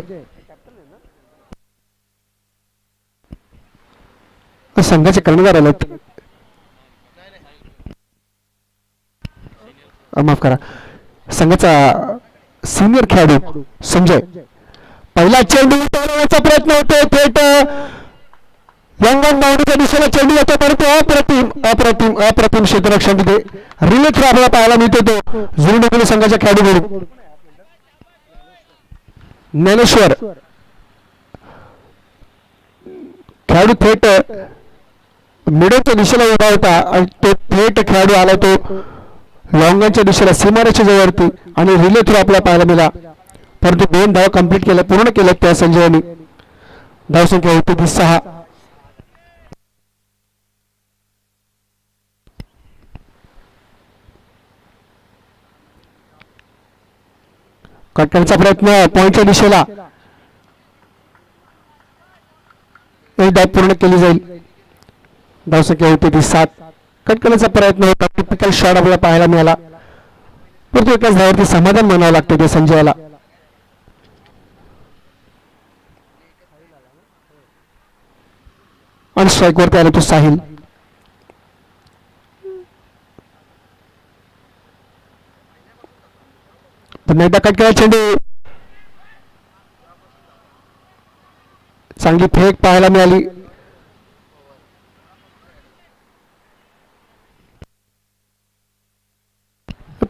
B: संघाचे कर्णधार आलेत, माफ करा, संघाचा सिनियर खेळाडू संजय. पहिला चेंडू उतरवण्याचा प्रयत्न होतो, थेट यंगन बाउंड्रीच्या दिशेला चेंडू येतो, परंतु अप्रतिम अप्रतिम अप्रतिम क्षेत्ररक्षण तिथे रिले थ्रो आपल्याला पाहायला मिळतो तो जुनी डोंबिवली संघाच्या खेळाडूकडून. ज्ञानेश्वर खेळाडू थेट मिडलच्या दिशेला उभा होता आणि तो थेट खेळाडू आला तो लॉंगनच्या दिशेला सीमारेषेच्या जवळती आणि रिले थ्रू आपल्याला पाहायला मिळाला, परंतु 2 धावा कंप्लीट केल्या, पूर्ण केल्या त्या संजयने. धावसंख्या होती 6. कट करण्याचा प्रयत्न पॉइंटच्या दिशेला, एक धाव पूर्ण केली जाईल. धावसंख्या होती ती 7. कट करण्याचा प्रयत्न होता, टिपिकल शॉट आपल्याला पाहायला मिळाला, परंतु एकाच धावावरती समाधान म्हणावं लागतं ते संजयला. आणि स्ट्राईक वरती आला तो साहिल. पुन्हा एकदा कट केला चेंडू, चांगली फेक पाहायला मिळाली.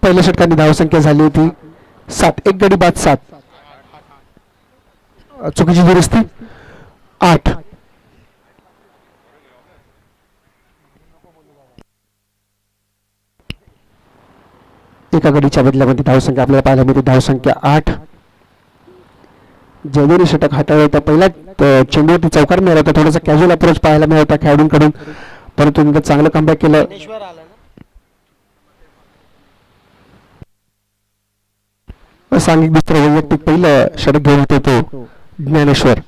B: पहिल्या षटकांनी धावसंख्या झाली होती 7. 1 गडी बाद 7. चुकीची दुरुस्ती 8. एका गडीच्या बदल्यामध्ये धावसंख्या आपल्याला पाहायला मिळते, धावसंख्या 8. जयदेवी षटक हाताळला होता, पहिला चेंडूवरती चौकार मिळाला होता, थोडासा कॅज्युअल अप्रोच पाहायला मिळाला होता खेळाडूंकडून, परंतु नंतर चांगलं कमबॅक केलं. सांघिक दुसरं वैयक्तिक पहिलं षटक घेऊन होते तो ज्ञानेश्वर.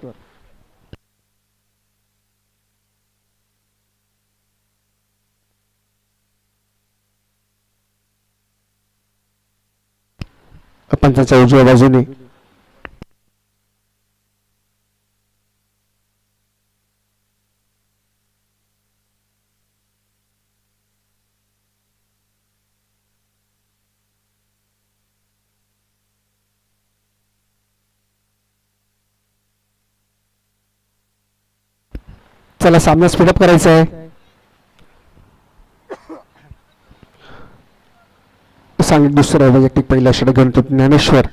B: पंचाच्या उजव्या बाजूने. चला सामना स्पीडअप करायचा आहे. सांगितलं दुसरं वैयक्तिक पहिला षटक घेऊन तो ज्ञानेश्वर.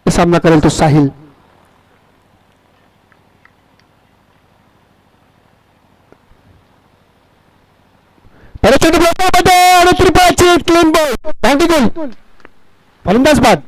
B: सामना करेल तो साहिल. क्लीन बॉल फलंदाज बाद.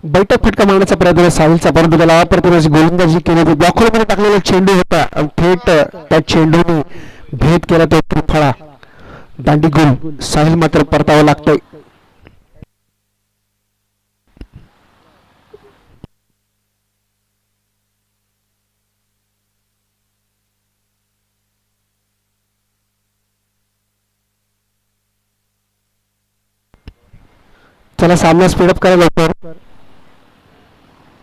B: बैठक फटका मारण्याचा प्रयत्न साहिलचा, परंतु त्याला अप्रतिम गोलंदाजी केली होती. ब्लॉकमध्ये टाकलेला चेंडू होता आणि थेट त्या चेंडूने भेद केला तो त्रिफळा. दांडी गोल. साहिल मात्र परतावं लागतोय. चला सामना स्पीडअप करा लवकर.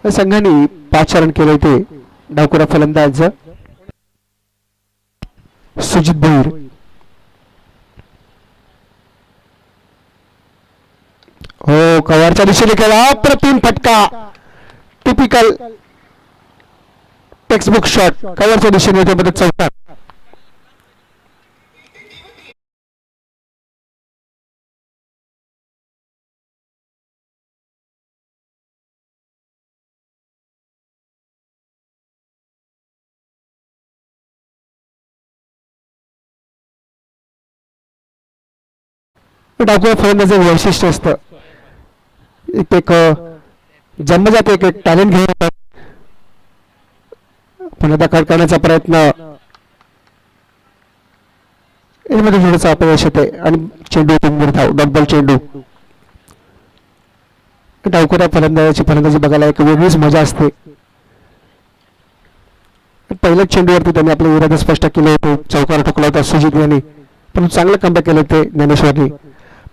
B: संघाने 5 रन केले होते. डावखुरा फलंदाज सुजित भोईर. हो कव्हरच्या दिशेने केला अप्रतिम फटका. Typical textbook shot. कव्हरच्या दिशेने होते मध्ये चौकार. डावखुरा फलंदाजाचं वैशिष्ट्य असतं एक जन्मजात एक टॅलेंट घेऊन येतात. पण आता करण्याचा प्रयत्न यामध्ये थोडंसं अपयश येते आणि चेंडू धाव. डॉटबॉल चेंडू. डावखुरा फलंदाजाची फलंदाजी बघायला एक वेगळीच मजा असते. पहिल्याच चेंडूवरती त्यांनी आपले इरादे स्पष्ट केले होते. चौकार ठोकला होता सुजित यांनी, पण चांगलं कमबॅक केलं ते ज्ञानेश्वरनी.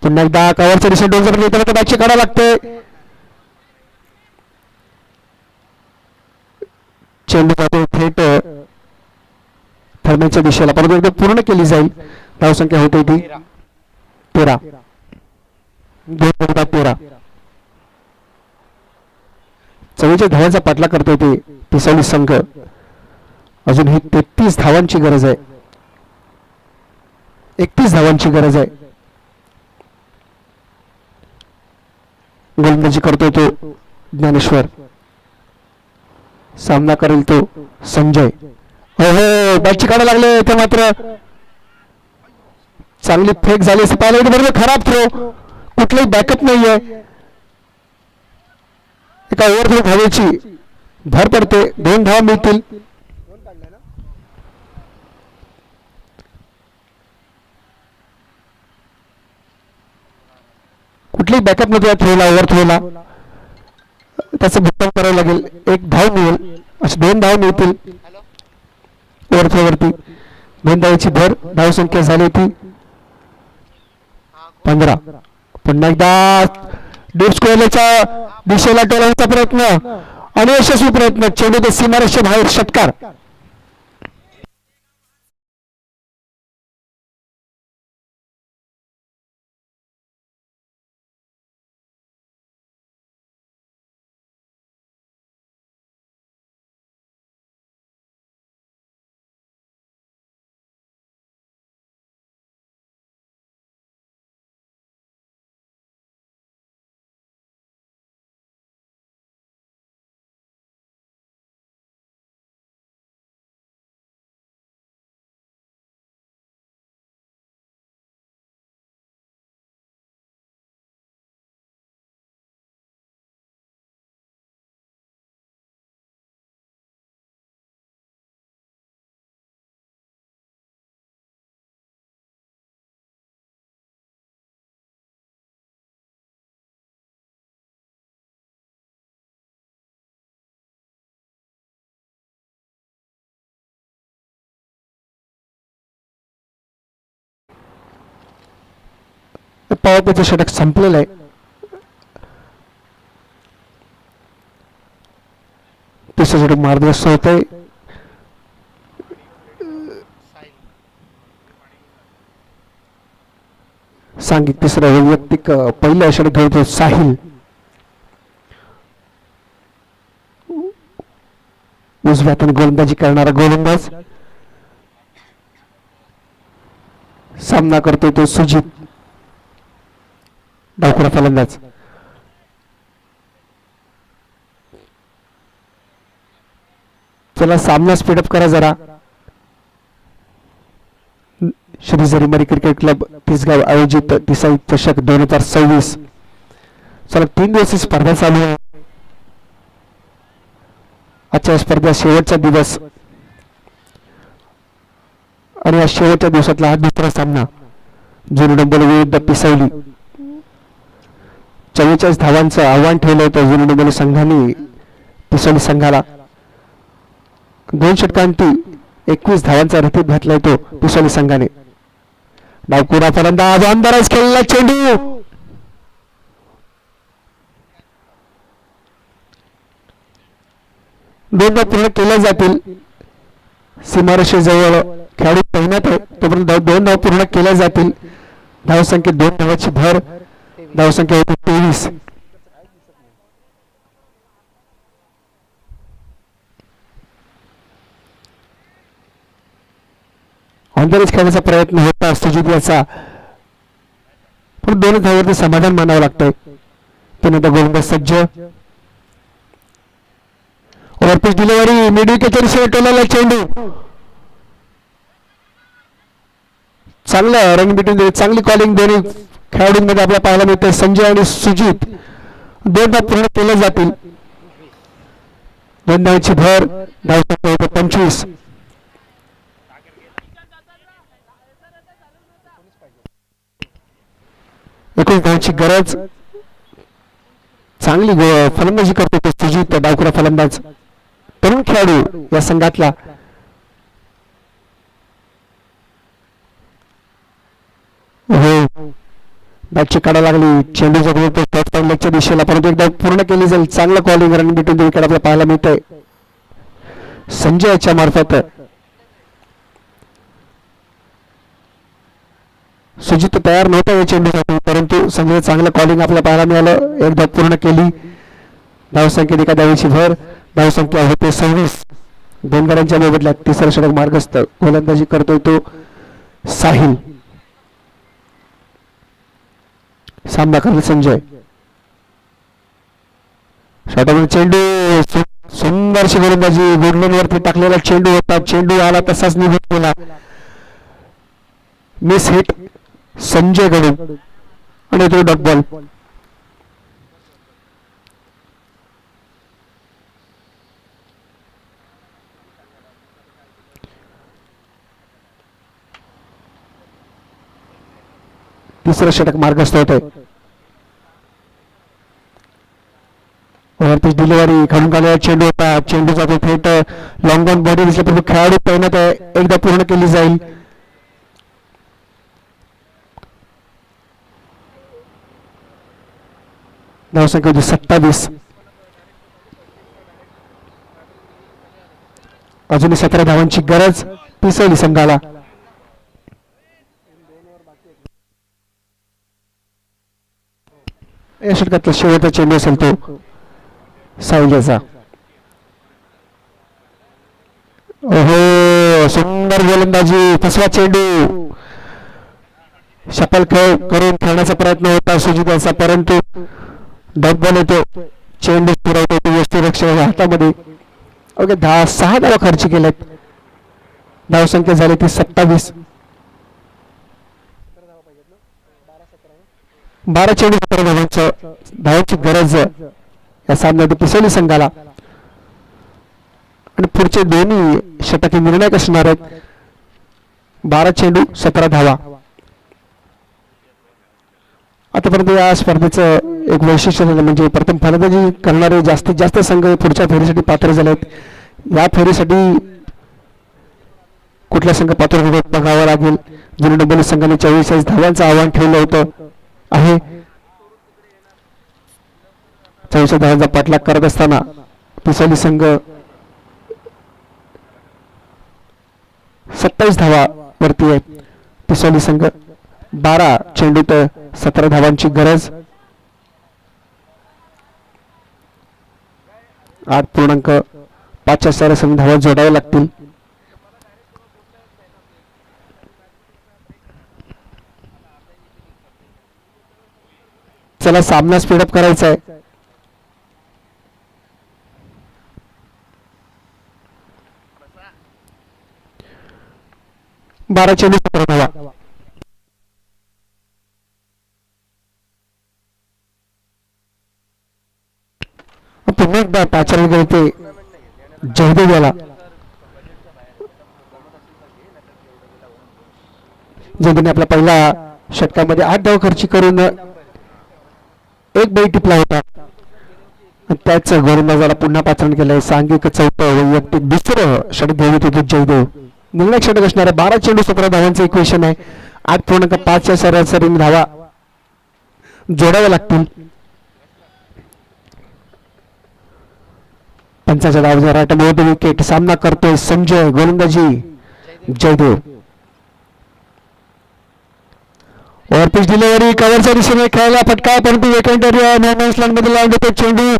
B: पुन्हा एकदा कव्हरच्या दिशेने डोंगर येताना बॅटची काढा लागते. चेंडू जातो थेट थर्मेच्या दिशेला, परंतु एकदा पूर्ण केली जाईल. धावसंख्या होते ती 13. 13. 44 धावांचा पाठला करतोय ते पिसवली संघ. अजून ही 33 धावांची गरज आहे. 31 धावांची गरज आहे. गोलंदाजी करतोय तो ज्ञानेश्वर. सामना करेल तो संजय. हो बॅटची काढा लागले ते मात्र चांगली फेक झाली असं पाहिलं होतं. बरोबर खराब थ्रो. कुठलाही बॅकअप नाहीये. एका ओव्हर धावेची भर पडते. 2 धावा मिळतील. कुठलीही बॅकअप नव्हती थ्रोला. ओव्हर थ्रोला त्याचं भुगतान करावं लागेल. 1 धाव मिळेल. असे 2 धाव मिळतील ओव्हर थ्रोवरती. 2 धावेची भर. धावसंख्या झाली ती 15. पुन्हा एकदा डीप स्क्वेअरच्या दिशेला टोलवण्याचा प्रयत्न आणि यशस्वी प्रयत्न. चेंडू ते सीमारेषे बाहेर. षटकार. पॉवर प्लेचं षटक संपलेलं आहे. तिसरं षटक मार्गदर्शक होत आहे. सांघिक तिसरं वैयक्तिक पहिलं षटक घेतो साहिल. उजव्या हाताने गोलंदाजी करणारा गोलंदाज सामना करतोय तो सुजित, डावखुरा फलंदाज. चला सामना स्पीडअप करा जरा. श्री जरीमारी क्रिकेट क्लब तिसगाव आयोजित तिसाई चषक 2026. चला 3 दिवसीय स्पर्धा चालू आहे. आजच्या स्पर्धा शेवटचा दिवस आणि या शेवटच्या दिवसातला हा दुसरा सामना. जुनी डोंबिवली विरुद्ध पिसावली. 44 धावांचं आव्हान ठेवलं होतं जुनी डोंबिवली संघाने पिसावली संघाला. 2 षटकांती 21 धावांचा रतीब घातलाय तो पिसावली संघाने. डावखुरा फलंदाज अंधारास खेळला चेंडू. दोन पूर्ण केल्या जातील. सीमारेषेजवळ खेळाडू तैनात आहे तोपर्यंत 2 धाव पूर्ण केल्या जातील. धावसंख्येत 2 धावाची भर. धावसंख्या होती 23. ऑनदरेज खेळण्याचा प्रयत्न होता सुजित याचा, पण 2 धावावरती समाधान मानावं लागतंय. पुन्हा गोलंदाज सज्ज. ओव्हरपिच डिलिव्हरी मिडविकेटच्या दिशेने टोलाला चेंडू. चांगलं रंग बिटून चांगली कॉलिंग दोन्ही खेळाडूंमध्ये आपल्याला पाहायला मिळते. संजय आणि सुजित 2 धाव पूर्ण केले जातील. 2 धावांची भर. धावसंख्या होते 25. एकूण धावांची गरज. चांगली फलंदाजी करतो तो सुजित, डावखुरा फलंदाज, तरुण खेळाडू या संघातला. हो, बॅटची काढा लागली. चेंडू जगलच्या दिशेला, परंतु एकदा पूर्ण केली जाईल. चांगलं कॉलिंग रन बिटून विकेट आपल्याला पाहायला मिळतंय संजय याच्या मार्फत. सुजित तयार नव्हता या चेंडूसाठी, परंतु संजय चांगलं कॉलिंग आपल्याला पाहायला मिळालं. एकदा पूर्ण केली. धावसंख्येत एका धावेची भर. धावसंख्या होते 26. 2 गड्यांच्या मोबदल्यात तिसरा षटक मार्गस्थ. गोलंदाजी करतोय तो साहिल. सामना करतो संजय. षटकामध्ये चेंडू. सुंदरशी गोलंदाजी. गुडलनवरती टाकलेला चेंडू होता. चेंडू आला तसाच निघून गेला. मिस हिट संजय कडून आणि तो डॉट बॉल. तिसरं षटक मार्गस्थ होत आहे. वरती डिलिव्हरी खालून आलेला चेंडू होता. चेंडू जातो थेट लॉंग ऑन बॉडी दिसल्यापूर्वी खेळाडू तैनात आहे. एकदा पूर्ण केली जाईल. धावसंख्या होती 27. अजूनही 17 धावांची गरज पिसवली संघाला. या षटकातला शेवटचा चेंडू असेल तो सावजाचा. ओहो, सुंदर गोलंदाजी. फसवा चेंडू. शपल करून खेळण्याचा प्रयत्न होता सुजिताचा, परंतु डॉट बॉल येतो. चेंडू पुरवतो यष्टीरक्षकाच्या हातामध्ये. ओके, 6 धावा खर्च केल्यात. धावसंख्या झाली ती 27. 12 चेंडू 17 धावांची गरज या सामन्यात पिसवली संघाला. आणि पुढचे दोन्ही षटके निर्णायक असणार आहेत. 12 चेंडू 17 धावा. आतापर्यंत या स्पर्धेचं एक वैशिष्ट्य झालं म्हणजे प्रथम फलंदाजी करणारे जास्तीत जास्त संघ पुढच्या फेरीसाठी पात्र झाले आहेत. या फेरीसाठी कुठला संघ पात्र होतो बघावा लागेल. जुनी डोंबिवली संघाने 44 धावांचं आव्हान ठेवलं होतं. आहे. 44 धावांचा पाठलाग करत असताना पिसाली संघ 27 धावा वरती आहे. पिसाली संघ 12 चेंडूत 17 धावांची गरज. 8.5 सरासरी धावा जोडाव्या लागतील. चला सामना स्पीडअप करायचा आहे. बारा चेंडू 17 धावा. पुन्हा एकदा पाचारण गेले ते जयदेव याला. जयदेवने आपल्या पहिल्या षटकामध्ये 8 धाव खर्ची करून एक बळी टिपला होता. त्याच गोलंदाजाला पुन्हा पाचारण केलंय. सांघिक 4थं वैयक्तिक 2रं षटक घेऊन येतो जयदेव. निर्णायक षटक असणार आहे. 12 चेंडू 17 धावांचं इक्वेशन आहे. 8.5 सरासरी धावा जोडाव्या लागतील. पंचाच्या धावाचा राट मोठी विकेट. सामना करतोय संजय. गोलंदाजी जयदेव. ओव्हरपिच डिलिव्हरी कव्हरच्या दिशेने खेळायला फटका, परंतु वेकेंट एरिया नॉर्मल्स लाईन मध्ये लावून देतो चेंडू,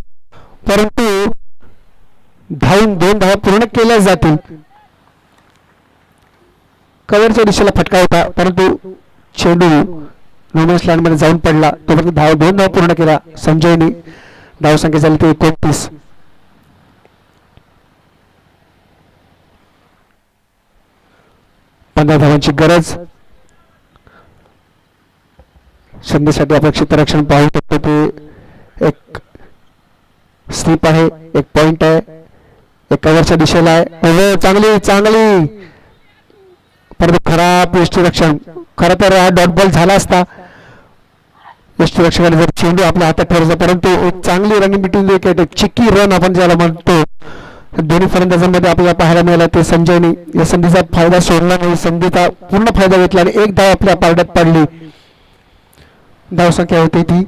B: परंतु धावून 2 धावा पूर्ण केल्या जातील. कव्हरच्या दिशेला फटका होता, परंतु चेंडू नॉर्मल्स लाईन मध्ये जाऊन पडला. तोपर्यंत 2 धावा पूर्ण केला संजयने. धावसंख्या झाली ते 29. 15 धावांची गरज. संधीसाठी अपेक्षित रक्षण पाहू शकतो. ते एक स्लिप आहे, एक पॉइंट आहे, एक कव्हरच्या दिशेला आहे. चांगली चांगली परंतु खराब यष्टीरक्षण. खरं तर हा डॉट बॉल झाला असता यष्टीरक्षकाने जर चेंडू आपल्या हातात ठेवला, परंतु एक चांगली रनिंग बिटवीन विकेट, एक चिक्की रन आपण ज्याला म्हणतो, दोन्ही फलंदाजांमध्ये आपल्याला पाहायला मिळाला. ते संजयने या संधीचा फायदा सोडला नाही. संधीचा पूर्ण फायदा घेतला आणि एक धाव आपल्या पारड्यात पडली. धावसंख्या होती ती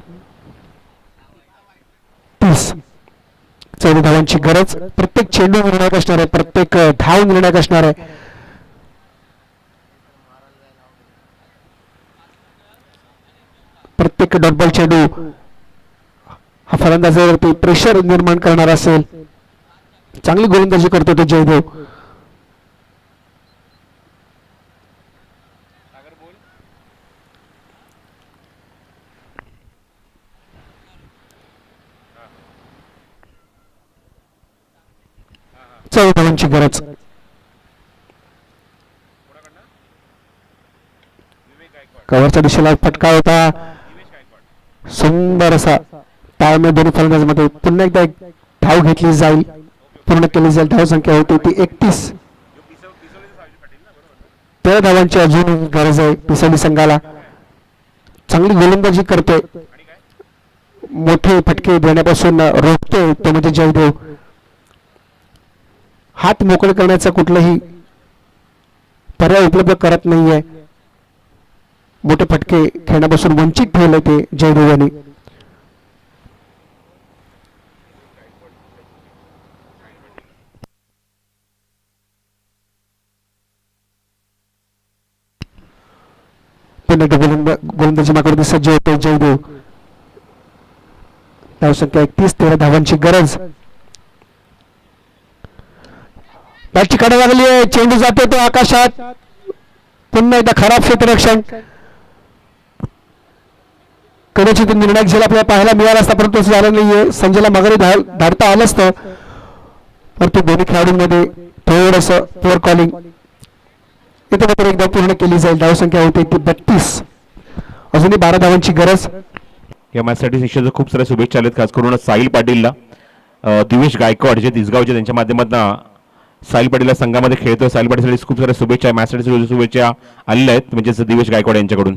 B: 30. 14 धावांची गरज. प्रत्येक चेंडू निर्णायक असणार आहे, प्रत्येक धाव निर्णायक असणार आहे. प्रत्येक डॉट बॉल चेंडू हा फलंदाजावरती प्रेशर निर्माण करणार असेल. चांगली गोलंदाजी करतो तो जयदेव. धावांची गरज. कव्हरच्या दिशेला फटका होता. सुंदर असा टाळमे दोन्ही फलंदाजांमध्ये. पुन्हा एकदा एक धाव घेतली जाईल, पूर्ण केली जाईल. धावसंख्या होती ती 31. 13 धावांची अजून गरज आहे पिसाली संघाला. चांगली गोलंदाजी करतोय, मोठे फटके देण्यापासून रोखतोय तो म्हणजे जयदेव. हात मोकळे करण्याचा कुठलाही पर्याय उपलब्ध करत नाहीये. मोठे फटके खेळण्यापासून वंचित ठेवले ते जयदेव यांनी. गोलंदाजी मार्गावरती सज्ज होतो जयदेव. धावसंख्या 31. 13 धावांची गरज. बॅटची कडा लागली आहे, चेंडू जातो तो आकाशात. पुन्हा एकदा खराब क्षेत्ररक्षण. कदाचित निर्णायक झेल आपल्याला पाहायला मिळाला असता, परंतु असं झालं नाहीये. संजयला माघारी धाडता आलं असतं, परंतु दोन्ही खेळाडूंमध्ये थोडस पोअर कॉलिंग. इथे मात्र एकदा पूर्ण केली जाईल. धावसंख्या होते ती 32. अजूनही 12 धावांची गरज.
A: या मॅचसाठी शिक्षकांच्या खूप साऱ्या शुभेच्छा आल्यात, खास करून साहिल पाटीलला, दिवेश गायकवाड जे तिसगावचे, त्यांच्या माध्यमातून साहिल पाटीलला संघामध्ये खेळतोय. साहिल पाटीलसाठी खूप साऱ्या शुभेच्छा. मॅचसाठी शुभेच्छा आलेल्या आहेत, म्हणजेच दिवेश गायकवाड यांच्याकडून.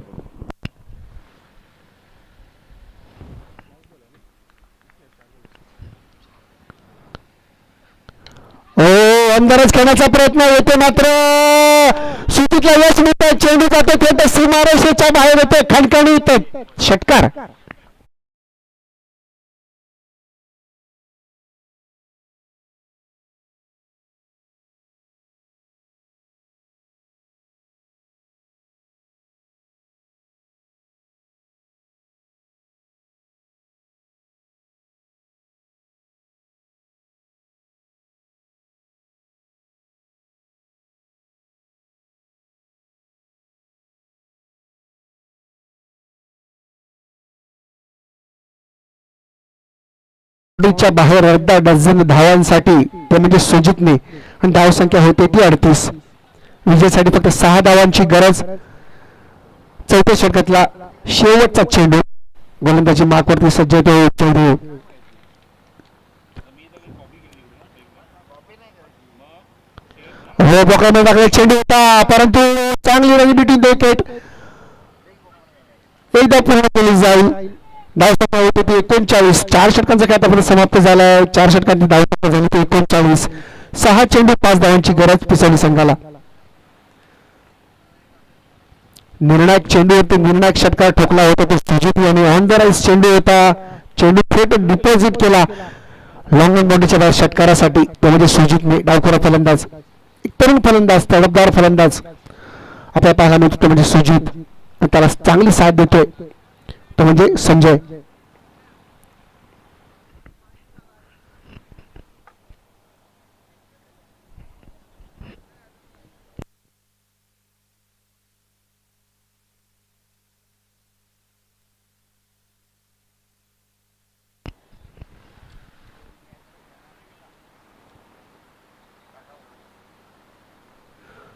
B: अंदरच खेळण्याचा प्रयत्न होतो, मात्र सुजीतला यश मिळतंय. चेंडू जातो थेट सीमारेषेच्या बाहेर येते. खणखणीत षटकार. च्या बाहेर अर्धा डझन धावांसाठी ते म्हणजे सुजितने आणि धाव संख्या होते ती 38. विजयासाठी फक्त 6 धावांची गरज. चौथ्या षटकातला शेवटचा चेंडू. गोलंदाजी मार्कवरती सज्ज तो चेंडू हो बोकामध्ये टाकले. चेंडू होता परंतु चांगली रन बिटवीन द विकेट एकदा पूर्ण केली जाईल. धाव संख्या होती ती 39. 4 षटकांचा खेळ आतापर्यंत समाप्त झालाय. 4 षटकांची धाव संख्या झाली ती 39. 6 चेंडू 5 धावांची गरज पिसवली संघाला. निर्णायक चेंडूवरती निर्णायक षटकार ठोकला होता तो सुजित यांनी. ऑन द राईस चेंडू होता. चेंडू थेट डिपॉझिट केला लॉंग ऑन बाउंड्रीच्या बाहेर षटकारासाठी. तो म्हणजे सुजितने. डावखोरा फलंदाज, एक तरुण फलंदाज, तडफदार फलंदाज आपल्या पाहायला मिळतो तो म्हणजे सुजित. त्याला चांगली साथ देतोय तो म्हणजे संजय.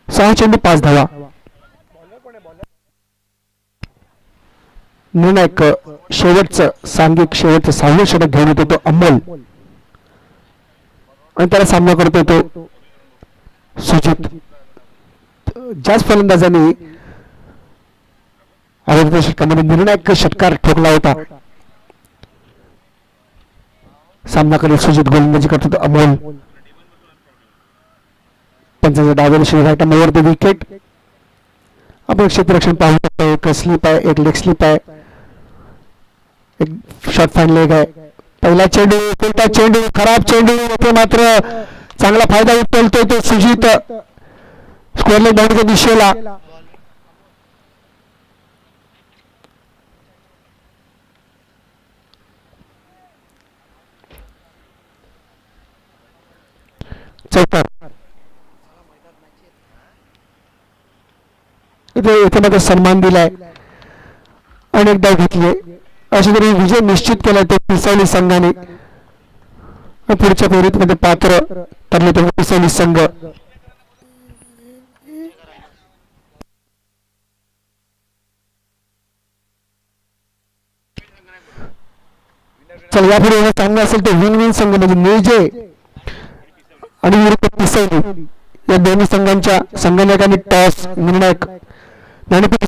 B: सहा चेंडू 5 धावा. निर्णायक शेवटचं सांघिक शेवटचं 6वें षटक घेऊन येतो तो अमोल आणि त्याला सामना करतो तो सुजित. ज्याच फलंदाजांनी अगोदरच्या षटकामध्ये निर्णायक षटकार ठोकला होता सामना करीत सुजित गोलंदाजी करतो तो अमोल. पंचांच्या डाव्या दिशेने राईट अंगावरती विकेट. आपण क्षेत्ररक्षण पाहू शकतो. एक स्लिप आहे, एक लेग स्लिप आहे, एक शॉर्ट फाईन लेग आहे. पहिला चेंडू कोणता चेंडू खराब चेंडू होते मात्र चांगला फायदा उचलतोय तो सुजित स्क्वेअर लेग बाउंड्रीच्या दिशेला. चौकार इथे मात्र सन्मान दिलाय. अनेक धाव घेतले. अशा तरी विजय निश्चित केला तो पिसावली संघाने. पुढच्या फेरीत मध्ये पात्र ठरले तो पिसावली संघ. चल यापुढे चांगलं असेल तर विन विन संघ म्हणजे नेजे आणि विरुद्ध पिसावली या दोन्ही संघांच्या संघनायकांनी टॉस निर्णायक नाणेफेक